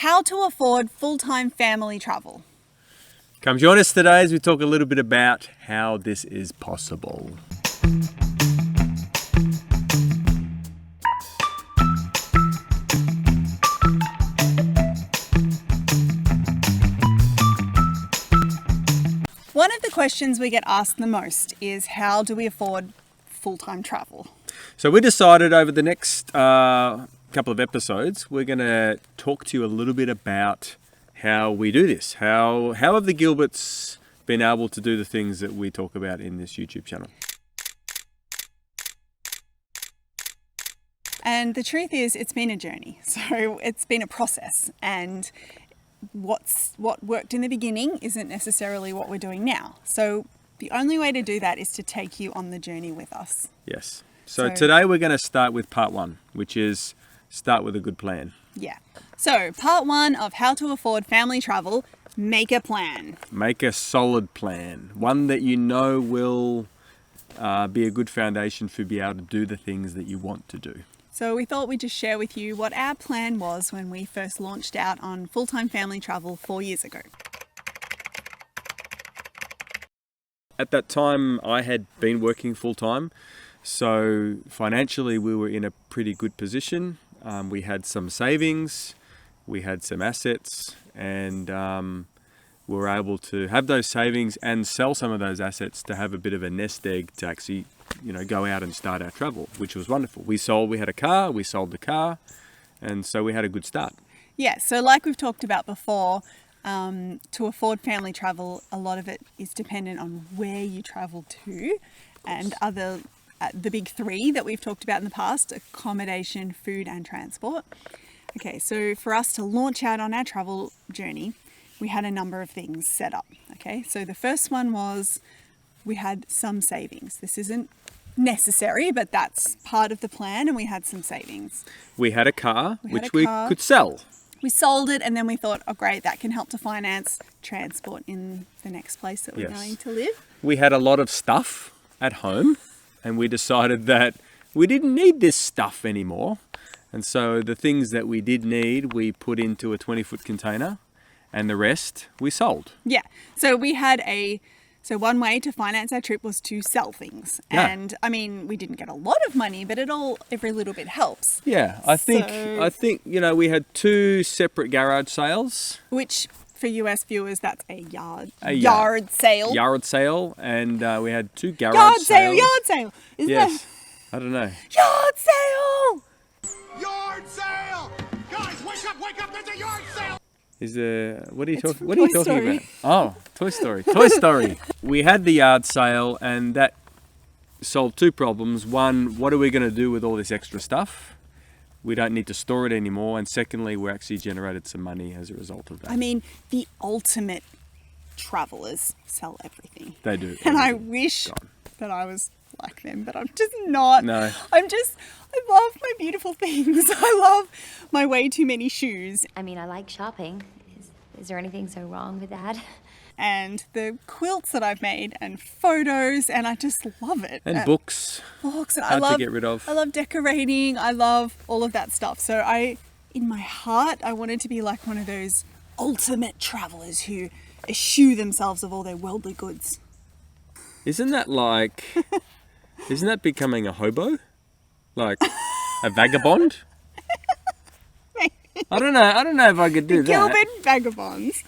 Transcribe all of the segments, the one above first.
How to afford full-time family travel. Come join us today as we talk a little bit about how this is possible. One of the questions we get asked the most is how do we afford full-time travel? So we decided over the next couple of episodes, we're going to talk to you a little bit about how we do this. How have the Gilberts been able to do the things that we talk about in this YouTube channel? And the truth is, it's been a journey. So it's been a process. And what worked in the beginning isn't necessarily what we're doing now. So the only way to do that is to take you on the journey with us. Yes. So today we're going to start with part one, which is start with a good plan. Yeah. So part one of how to afford family travel, make a plan. Make a solid plan, one that you know will be a good foundation for being able to do the things that you want to do. So we thought we'd just share with you what our plan was when we first launched out on full-time family travel 4 years ago. At that time, I had been working full-time, so financially we were in a pretty good position. We had some savings, we had some assets, and we were able to have those savings and sell some of those assets to have a bit of a nest egg to actually go out and start our travel, which was wonderful. We had a car, we sold the car, and so we had a good start. Yeah, so like we've talked about before, to afford family travel, a lot of it is dependent on where you travel to, and the big three that we've talked about in the past: accommodation, food, and transport. Okay, so for us to launch out on our travel journey, we had a number of things set up. Okay, so the first one was we had some savings. This isn't necessary, but that's part of the plan, and we had some savings. We had a car, which we could sell. We sold it, and then we thought, oh great, that can help to finance transport in the next place that we're going to live. We had a lot of stuff at home, and we decided that we didn't need this stuff anymore. And so the things that we did need, we put into a 20-foot container, and the rest we sold. Yeah, so we had So one way to finance our trip was to sell things. Yeah. And I mean, we didn't get a lot of money, but every little bit helps. Yeah, I think we had two separate garage sales. Which for US viewers, that's a yard sale. Yard sale, and we had two garage sales. Yard sale. Isn't yes. that? I don't know. Yard sale! Yard sale! Guys, wake up, there's a yard sale! What are you talking about? Oh, Toy Story. Toy Story. We had the yard sale, and that solved two problems. One, what are we going to do with all this extra stuff? We don't need to store it anymore. And secondly, we actually generated some money as a result of that. I mean, the ultimate travelers sell everything. They do. And I wish that I was like them, but I'm just not. No. I love my beautiful things. I love my way too many shoes. I mean, I like shopping. Is there anything so wrong with that? And the quilts that I've made, and photos, and I just love it. And books. Books, and hard to get rid of. I love decorating. I love all of that stuff. So in my heart, I wanted to be like one of those ultimate travelers who eschew themselves of all their worldly goods. Isn't that becoming a hobo? Like a vagabond? I don't know if I could do that. Gilbert vagabonds.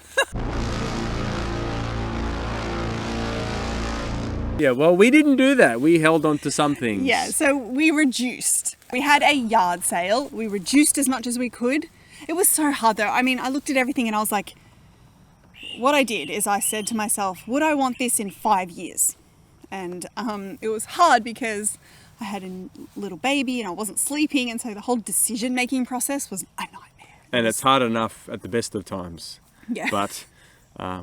Yeah, well, we didn't do that. We held on to some things. Yeah, so we reduced. We had a yard sale. We reduced as much as we could. It was so hard though. I mean, I looked at everything and I was like, what I did is I said to myself, would I want this in 5 years? And it was hard because I had a little baby and I wasn't sleeping, and so the whole decision-making process was a nightmare. And it's hard enough at the best of times. Yeah. But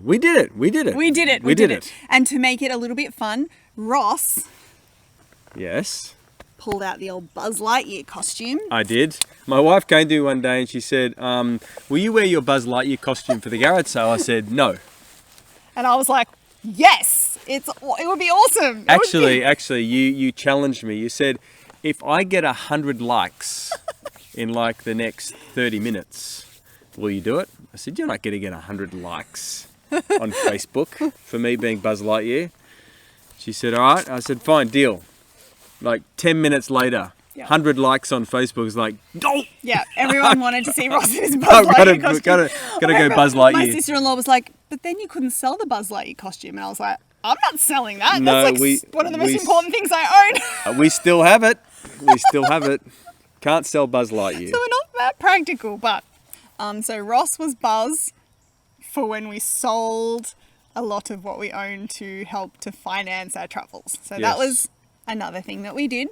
we did it. We did it. And to make it a little bit fun, Ross Yes. pulled out the old Buzz Lightyear costume. I did. My wife came to me one day and she said, will you wear your Buzz Lightyear costume for the garage sale? I said, no. And I was like, yes, it would be awesome. Actually, you challenged me. You said, if I get 100 likes in like the next 30 minutes, will you do it? I said, you're not going to get 100 likes on Facebook for me being Buzz Lightyear. She said, all right. I said, fine, deal. Like 10 minutes later, Yeah. 100 likes on Facebook is like, oh, Yeah, everyone wanted to see Ross in his Buzz I've Lightyear costume. gotta go My Buzz My Lightyear. sister-in-law was like, but then you couldn't sell the Buzz Lightyear costume. And I was like, I'm not selling that. No, That's like one of the most important things I own. We still have it. We still have it. Can't sell Buzz Lightyear. So we're not that practical, but so Ross was Buzz for when we sold a lot of what we owned to help to finance our travels. So that Yes. was another thing that we did.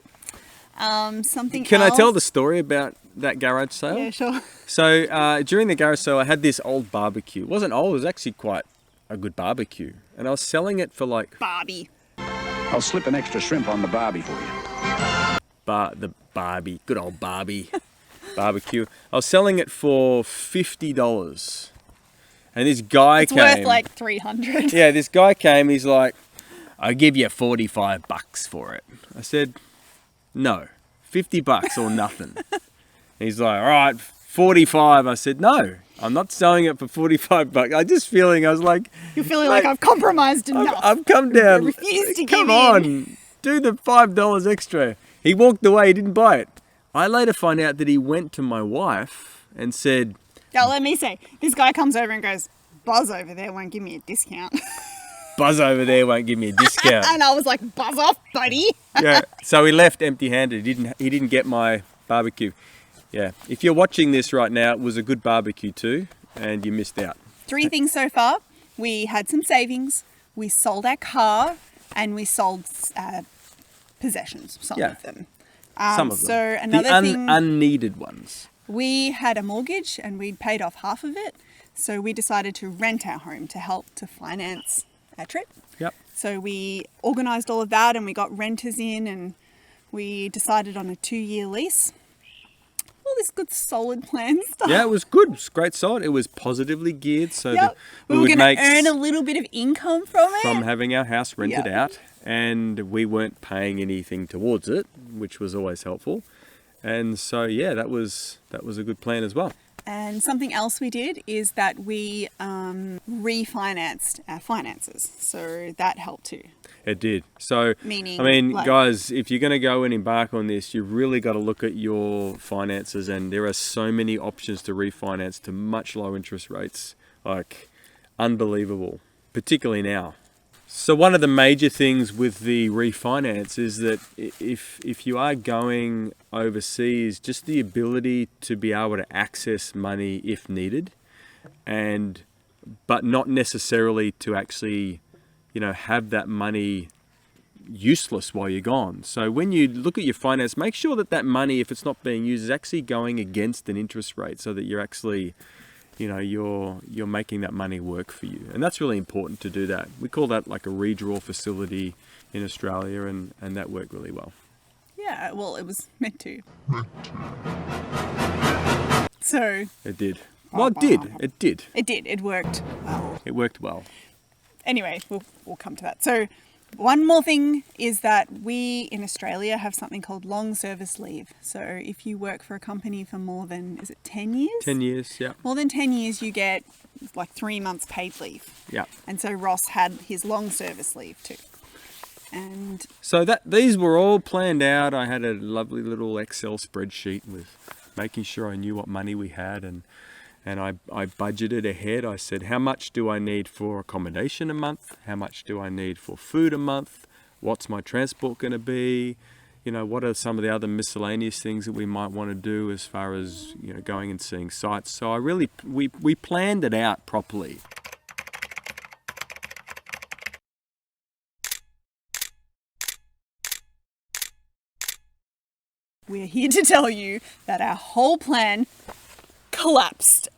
Something Can else. I tell the story about that garage sale? Yeah, sure. So during the garage sale, I had this old barbecue. It wasn't old. It was actually quite a good barbecue. And I was selling it for like Barbie. I'll slip an extra shrimp on the barbie for you. the Barbie, good old Barbie barbecue. I was selling it for $50. And this guy It's came. worth like 300. Yeah, this guy came. He's like, I'll give you $45 for it. I said, no, $50 or nothing. He's like, all right, 45. I said, no, I'm not selling it for $45. I just feeling, I was like, You're feeling like I've compromised enough. I've come down. I refuse to Come give on, in. do the $5 extra. He walked away. He didn't buy it. I later find out that he went to my wife and said, Now let me say, this guy comes over and goes, Buzz over there won't give me a discount. Buzz over there won't give me a discount. And I was like, buzz off, buddy. Yeah. So he left empty-handed. He didn't get my barbecue. Yeah. If you're watching this right now, it was a good barbecue too, and you missed out. 3 things so far. We had some savings, we sold our car, and we sold possessions, some Yeah. of them. Some of them. So another the thing, unneeded ones. we had a mortgage and we'd paid off half of it. So we decided to rent our home to help to finance our trip. Yep. So we organised all of that and we got renters in and we decided on a 2-year lease. All this good solid plan stuff. Yeah, it was good. It was great side. It was positively geared so Yep. that We were would going make to earn a little bit of income from it. from having our house rented Yep. out, and we weren't paying anything towards it, which was always helpful. And so yeah, that was a good plan as well. And something else we did is that we refinanced our finances. So that helped too. It did. So, Meaning, I mean, like- guys, if you're going to go and embark on this, you've really got to look at your finances, and there are so many options to refinance to much lower interest rates, like unbelievable, particularly now. So one of the major things with the refinance is that if you are going overseas, just the ability to be able to access money if needed, but not necessarily to actually, have that money useless while you're gone. So when you look at your finance, make sure that money, if it's not being used, is actually going against an interest rate, so that you're actually, you're making that money work for you. And that's really important to do that. We call that like a redraw facility in Australia, and that worked really well. Yeah, well, it was meant to. So It did. Well, it did. It did. it did. It worked well. It worked well. Anyway, we'll come to that. So one more thing is that we in Australia have something called long service leave. So if you work for a company for more than, is it 10 years? 10 years, yeah. More than 10 years, you get like 3 months paid leave. Yeah. And so Ross had his long service leave too. And So these were all planned out. I had a lovely little Excel spreadsheet with making sure I knew what money we had, and I budgeted ahead. I said, how much do I need for accommodation a month? How much do I need for food a month? What's my transport going to be? What are some of the other miscellaneous things that we might want to do as far as, going and seeing sites? So I really, we planned it out properly. we're here to tell you that our whole plan collapsed.